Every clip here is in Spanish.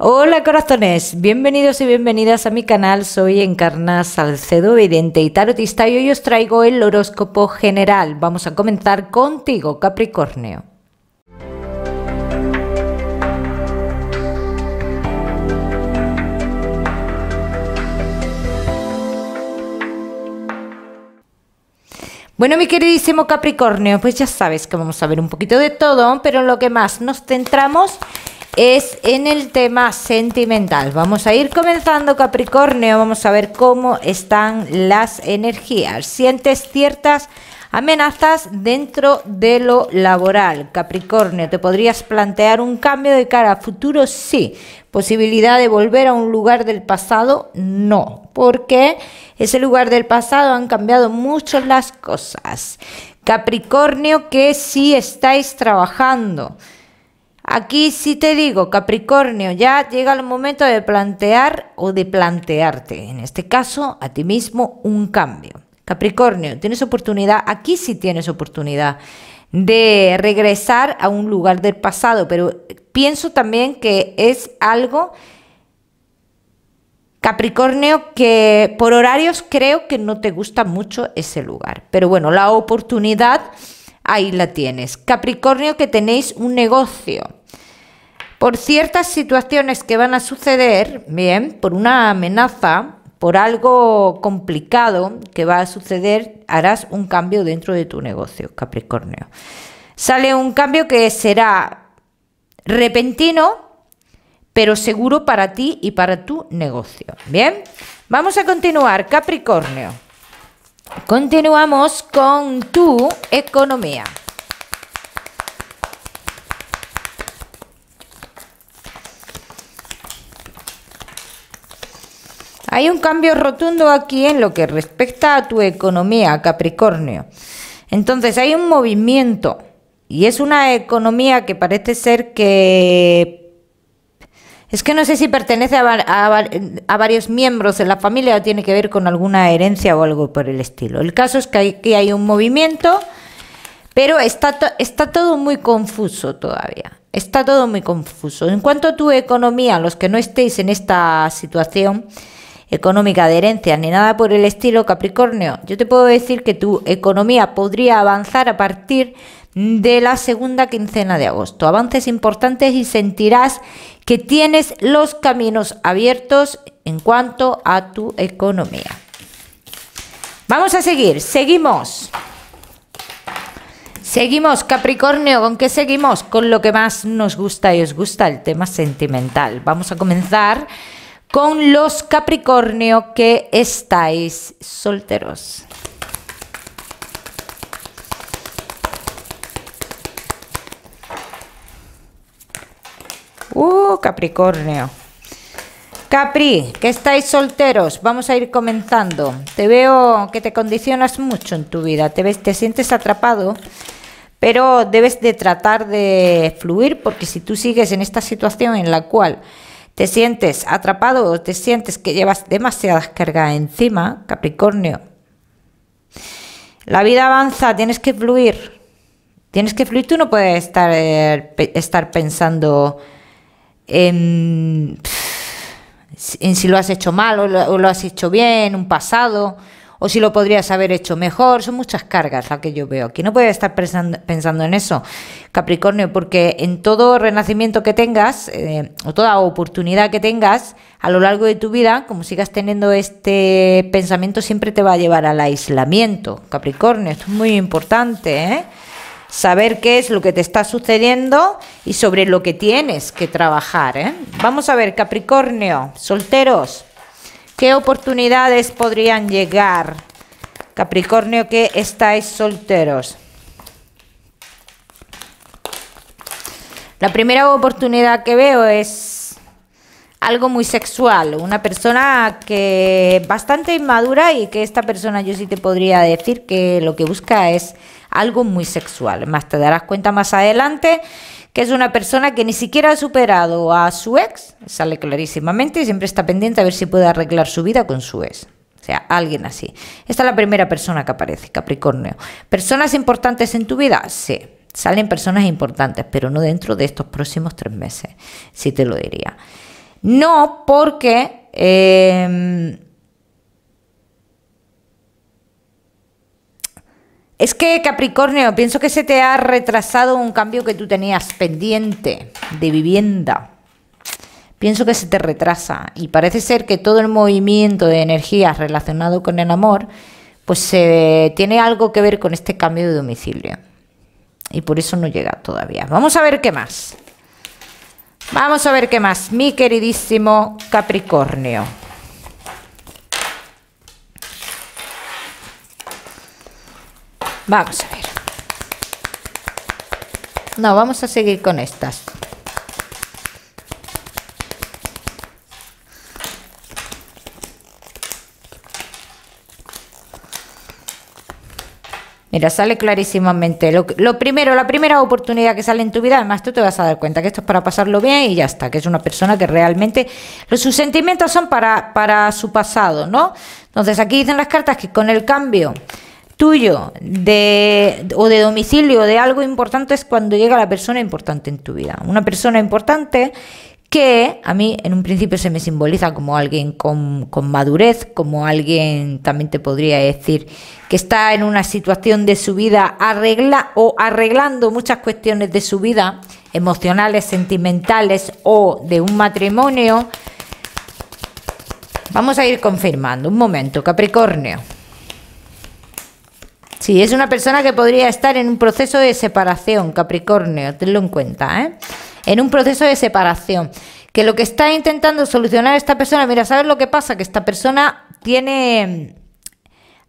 Hola corazones, bienvenidos y bienvenidas a mi canal. Soy Encarna Salcedo, vidente y tarotista, y hoy os traigo el horóscopo general. Vamos a comenzar contigo, Capricornio. Bueno, mi queridísimo Capricornio, pues ya sabes que vamos a ver un poquito de todo, pero en lo que más nos centramos es en el tema sentimental. Vamos a ir comenzando, Capricornio. Vamos a ver cómo están las energías. ¿Sientes ciertas amenazas dentro de lo laboral, Capricornio? ¿Te podrías plantear un cambio de cara a futuro? Sí. ¿Posibilidad de volver a un lugar del pasado? No, porque ese lugar del pasado han cambiado mucho las cosas. Capricornio, que sí estáis trabajando. Aquí sí te digo, Capricornio, ya llega el momento de plantear o de plantearte, en este caso, a ti mismo un cambio. Capricornio, tienes oportunidad, aquí sí tienes oportunidad de regresar a un lugar del pasado, pero pienso también que es algo, Capricornio, que por horarios creo que no te gusta mucho ese lugar. Pero bueno, la oportunidad ahí la tienes. Capricornio, que tenéis un negocio. Por ciertas situaciones que van a suceder, bien, por una amenaza, por algo complicado que va a suceder, harás un cambio dentro de tu negocio, Capricornio. Sale un cambio que será repentino, pero seguro para ti y para tu negocio. Bien, vamos a continuar, Capricornio. Continuamos con tu economía. Hay un cambio rotundo aquí en lo que respecta a tu economía, Capricornio. Entonces hay un movimiento y es una economía que parece ser que... Es que no sé si pertenece a varios miembros de la familia o tiene que ver con alguna herencia o algo por el estilo. El caso es que aquí hay un movimiento, pero está todo muy confuso todavía. Está todo muy confuso. En cuanto a tu economía, los que no estéis en esta situación económica de herencias ni nada por el estilo, Capricornio, yo te puedo decir que tu economía podría avanzar a partir de la segunda quincena de agosto. Avances importantes y sentirás que tienes los caminos abiertos en cuanto a tu economía. Vamos a seguir, seguimos, Capricornio. ¿Con qué seguimos? Con lo que más nos gusta y os gusta, el tema sentimental. Vamos a comenzar con los Capricornio que estáis solteros. Capricornio. Capri, que estáis solteros, vamos a ir comenzando. Te veo que te condicionas mucho en tu vida, te sientes atrapado, pero debes de tratar de fluir, porque si tú sigues en esta situación en la cual te sientes atrapado o te sientes que llevas demasiadas cargas encima, Capricornio, la vida avanza, tienes que fluir. Tienes que fluir, tú no puedes estar pensando en si lo has hecho mal o lo has hecho bien, un pasado, o si lo podrías haber hecho mejor. Son muchas cargas las que yo veo aquí. No puedes estar pensando en eso, Capricornio, porque en todo renacimiento que tengas, o toda oportunidad que tengas a lo largo de tu vida, como sigas teniendo este pensamiento, siempre te va a llevar al aislamiento, Capricornio. Esto es muy importante, ¿eh? Saber qué es lo que te está sucediendo y sobre lo que tienes que trabajar, ¿eh? Vamos a ver, Capricornio, solteros, ¿qué oportunidades podrían llegar? Capricornio, que estáis solteros. La primera oportunidad que veo es algo muy sexual, una persona que bastante inmadura, y que esta persona yo sí te podría decir que lo que busca es algo muy sexual. Más te darás cuenta más adelante que es una persona que ni siquiera ha superado a su ex, sale clarísimamente, y siempre está pendiente a ver si puede arreglar su vida con su ex. O sea, alguien así. Esta es la primera persona que aparece, Capricornio. ¿Personas importantes en tu vida? Sí, salen personas importantes, pero no dentro de estos próximos 3 meses, sí te lo diría. No porque es que, Capricornio, pienso que se te ha retrasado un cambio que tú tenías pendiente de vivienda. Pienso que se te retrasa y parece ser que todo el movimiento de energías relacionado con el amor pues tiene algo que ver con este cambio de domicilio. Y por eso no llega todavía. Vamos a ver qué más. Vamos a ver qué más, mi queridísimo Capricornio. Vamos a ver. No, vamos a seguir con estas. Mira, sale clarísimamente. Lo primero, la primera oportunidad que sale en tu vida, además tú te vas a dar cuenta que esto es para pasarlo bien y ya está, que es una persona que realmente sus sentimientos son para su pasado, ¿no? Entonces aquí dicen las cartas que con el cambio tuyo de domicilio de algo importante es cuando llega la persona importante en tu vida. Una persona importante que a mí en un principio se me simboliza como alguien con madurez, como alguien, también te podría decir, que está en una situación de su vida arreglando muchas cuestiones de su vida, emocionales, sentimentales o de un matrimonio. Vamos a ir confirmando. Un momento, Capricornio. Sí, es una persona que podría estar en un proceso de separación, Capricornio, tenlo en cuenta, ¿eh? En un proceso de separación, que lo que está intentando solucionar esta persona, mira, ¿sabes lo que pasa? Que esta persona tiene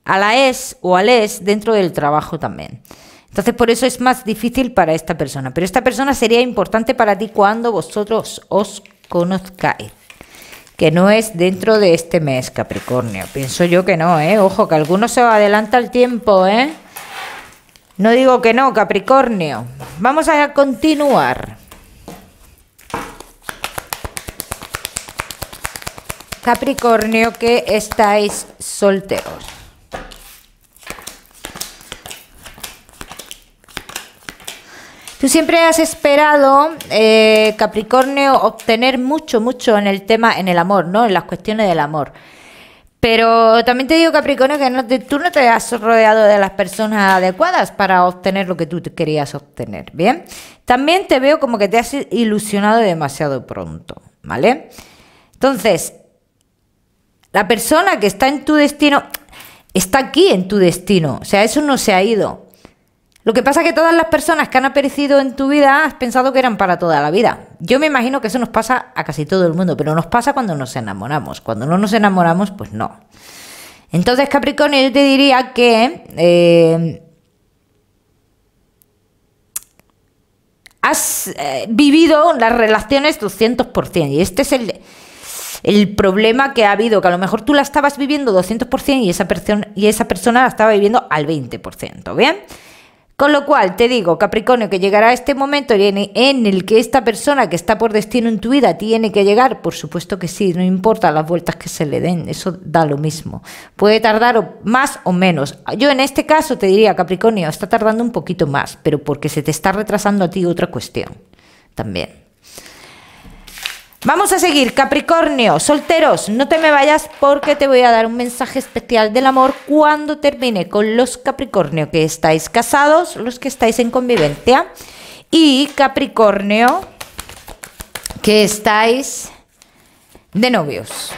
a la ex o al ex dentro del trabajo también. Entonces por eso es más difícil para esta persona, pero esta persona sería importante para ti cuando vosotros os conozcáis, que no es dentro de este mes, Capricornio. Pienso yo que no, ¿eh? Ojo, que alguno se adelanta el tiempo, ¿eh? No digo que no, Capricornio. Vamos a continuar. Capricornio, que estáis solteros. Tú siempre has esperado, Capricornio, obtener mucho en el tema, en el amor, ¿no? En las cuestiones del amor. Pero también te digo, Capricornio, que tú no te has rodeado de las personas adecuadas para obtener lo que tú querías obtener, ¿bien? También te veo como que te has ilusionado demasiado pronto, ¿vale? Entonces, la persona que está en tu destino, está aquí en tu destino, o sea, eso no se ha ido. Lo que pasa es que todas las personas que han aparecido en tu vida has pensado que eran para toda la vida. Yo me imagino que eso nos pasa a casi todo el mundo, pero nos pasa cuando nos enamoramos. Cuando no nos enamoramos, pues no. Entonces, Capricornio, yo te diría que has vivido las relaciones 200%. Y este es el problema que ha habido, que a lo mejor tú la estabas viviendo 200% y esa persona la estaba viviendo al 20%, ¿bien? Con lo cual, te digo, Capricornio, que llegará este momento en el que esta persona que está por destino en tu vida tiene que llegar. Por supuesto que sí, no importa las vueltas que se le den, eso da lo mismo. Puede tardar más o menos. Yo en este caso te diría, Capricornio, está tardando un poquito más, pero porque se te está retrasando a ti otra cuestión también. Vamos a seguir, Capricornio, solteros, no te me vayas porque te voy a dar un mensaje especial del amor cuando termine con los Capricornio que estáis casados, los que estáis en convivencia, y Capricornio que estáis de novios.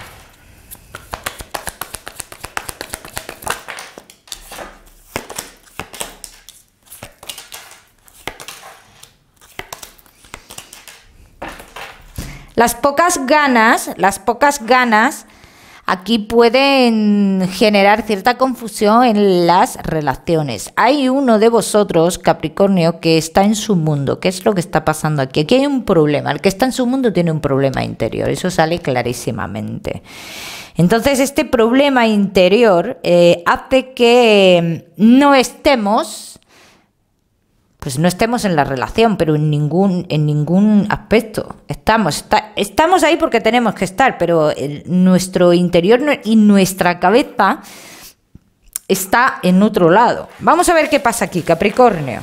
Las pocas ganas aquí pueden generar cierta confusión en las relaciones. Hay uno de vosotros, Capricornio, que está en su mundo. ¿Qué es lo que está pasando aquí? Aquí hay un problema. El que está en su mundo tiene un problema interior. Eso sale clarísimamente. Entonces, este problema interior hace que no estemos en la relación, pero en ningún aspecto. Estamos ahí porque tenemos que estar, pero nuestro interior y nuestra cabeza está en otro lado. Vamos a ver qué pasa aquí, Capricornio.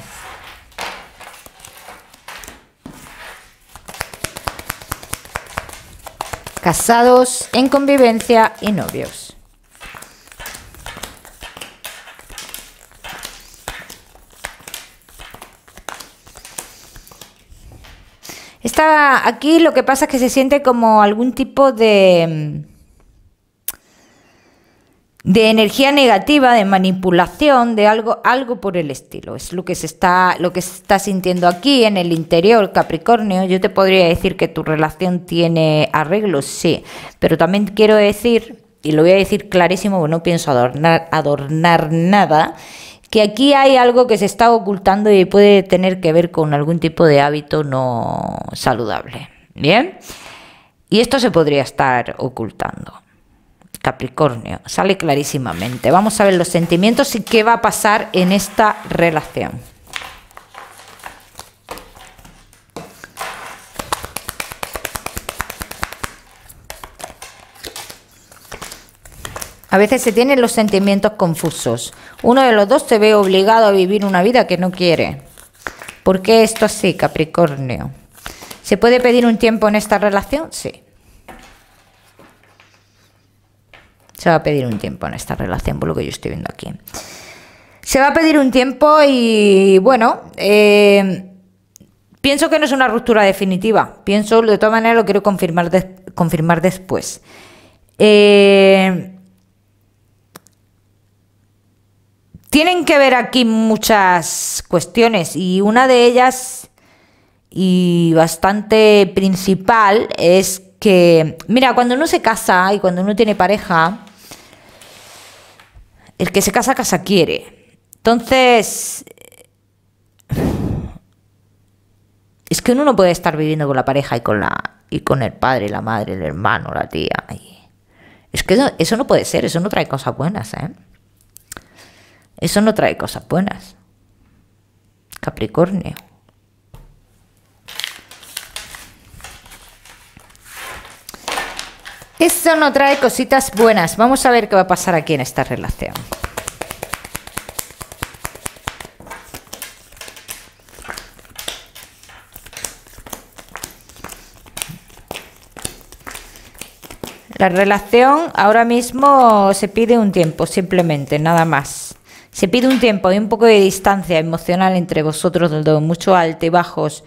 casados, en convivencia y novios. Aquí lo que pasa es que se siente como algún tipo de energía negativa, de manipulación, de algo por el estilo. Es lo que se está sintiendo aquí en el interior, Capricornio. Yo te podría decir que tu relación tiene arreglos, sí, pero también quiero decir, y lo voy a decir clarísimo, porque no pienso adornar nada, que aquí hay algo que se está ocultando y puede tener que ver con algún tipo de hábito no saludable. ¿Bien? Y esto se podría estar ocultando. Capricornio, sale clarísimamente. Vamos a ver los sentimientos y qué va a pasar en esta relación. A veces se tienen los sentimientos confusos. Uno de los dos se ve obligado a vivir una vida que no quiere. ¿Por qué esto así, Capricornio? ¿Se puede pedir un tiempo en esta relación? Sí. Se va a pedir un tiempo en esta relación, por lo que yo estoy viendo aquí. Se va a pedir un tiempo y, bueno, pienso que no es una ruptura definitiva. Pienso, de todas maneras, lo quiero confirmar después. Tienen que ver aquí muchas cuestiones y una de ellas, y bastante principal, es que, mira, cuando uno se casa y cuando uno tiene pareja, el que se casa, casa quiere. Entonces, es que uno no puede estar viviendo con la pareja y con el padre, la madre, el hermano, la tía. Es que eso no puede ser, eso no trae cosas buenas, ¿eh? Eso no trae cosas buenas. Capricornio. Eso no trae cositas buenas. Vamos a ver qué va a pasar aquí en esta relación. La relación ahora mismo se pide un tiempo, simplemente, nada más. Se pide un tiempo y un poco de distancia emocional entre vosotros dos, mucho alto y bajos.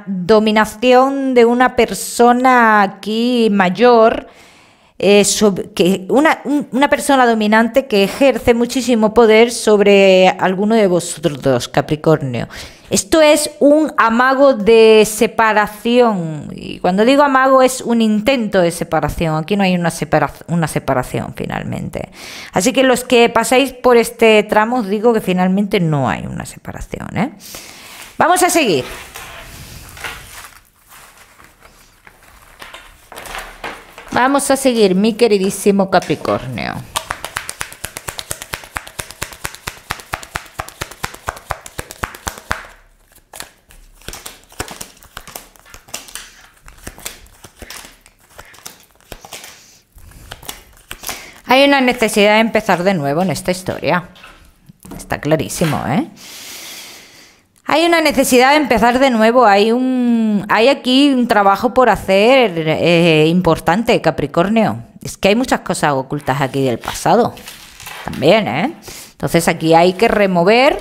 Dominación de una persona aquí mayor, una persona dominante que ejerce muchísimo poder sobre alguno de vosotros dos, Capricornio. Esto es un amago de separación, y cuando digo amago es un intento de separación. Aquí no hay una separación finalmente. Así que los que pasáis por este tramo os digo que finalmente no hay una separación, ¿eh? Vamos a seguir. Vamos a seguir, mi queridísimo Capricornio. Hay una necesidad de empezar de nuevo en esta historia. Está clarísimo, ¿eh? Hay una necesidad de empezar de nuevo. Hay aquí un trabajo por hacer importante, Capricornio. Es que hay muchas cosas ocultas aquí del pasado. También, ¿eh? Entonces aquí hay que remover.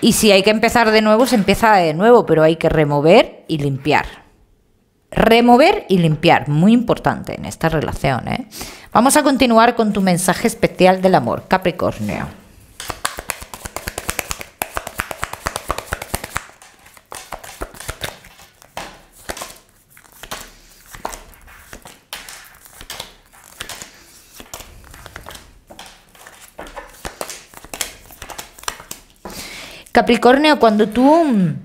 Y si hay que empezar de nuevo, se empieza de nuevo. Pero hay que remover y limpiar. Remover y limpiar. Muy importante en esta relación, ¿eh? Vamos a continuar con tu mensaje especial del amor, Capricornio. Capricornio, cuando tú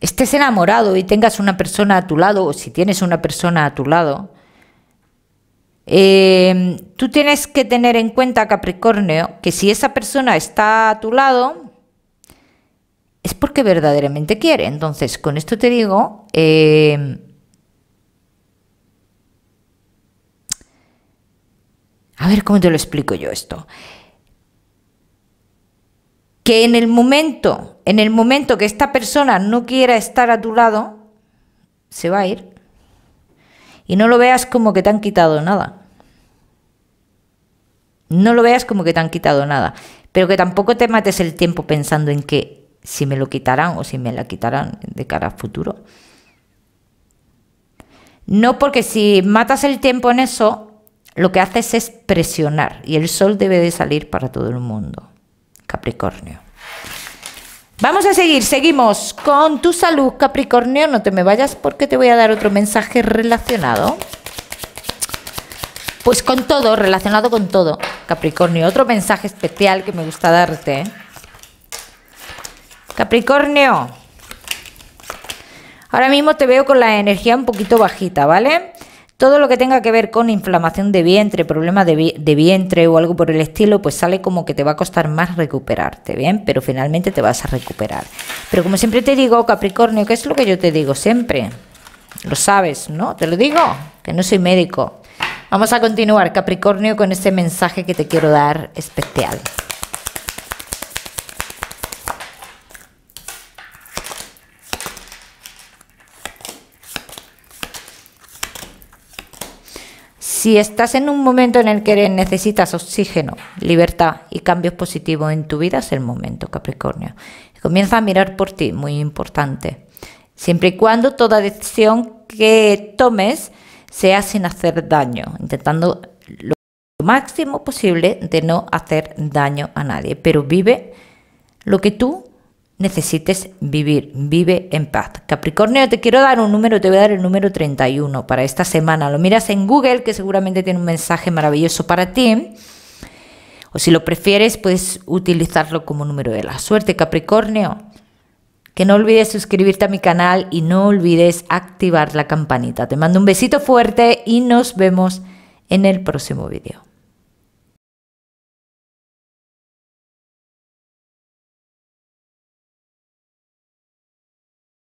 estés enamorado y tengas una persona a tu lado, o si tienes una persona a tu lado, tú tienes que tener en cuenta, Capricornio, que si esa persona está a tu lado, es porque verdaderamente quiere. Entonces, con esto te digo, a ver cómo te lo explico yo esto. Que en el momento que esta persona no quiera estar a tu lado, se va a ir. Y no lo veas como que te han quitado nada. No lo veas como que te han quitado nada. Pero que tampoco te mates el tiempo pensando en que si me lo quitarán o si me la quitarán de cara a futuro. No, porque si matas el tiempo en eso, lo que haces es presionar. Y el sol debe de salir para todo el mundo. Capricornio. Vamos a seguir, seguimos con tu salud, Capricornio. No te me vayas porque te voy a dar otro mensaje relacionado. Pues con todo, relacionado con todo, Capricornio. Otro mensaje especial que me gusta darte. Capricornio. Ahora mismo te veo con la energía un poquito bajita, ¿vale? Todo lo que tenga que ver con inflamación de vientre, problemas de vientre o algo por el estilo, pues sale como que te va a costar más recuperarte, ¿bien? Pero finalmente te vas a recuperar. Pero como siempre te digo, Capricornio, ¿qué es lo que yo te digo siempre? Lo sabes, ¿no? Te lo digo, que no soy médico. Vamos a continuar, Capricornio, con este mensaje que te quiero dar especial. Si estás en un momento en el que necesitas oxígeno, libertad y cambios positivos en tu vida, es el momento, Capricornio. Comienza a mirar por ti, muy importante. Siempre y cuando toda decisión que tomes sea sin hacer daño, intentando lo máximo posible de no hacer daño a nadie. Pero vive lo que tú necesites vivir, vive en paz. Capricornio, te quiero dar un número, te voy a dar el número 31 para esta semana. Lo miras en Google, que seguramente tiene un mensaje maravilloso para ti. O si lo prefieres, puedes utilizarlo como número de la suerte, Capricornio. Que no olvides suscribirte a mi canal y no olvides activar la campanita. Te mando un besito fuerte y nos vemos en el próximo vídeo.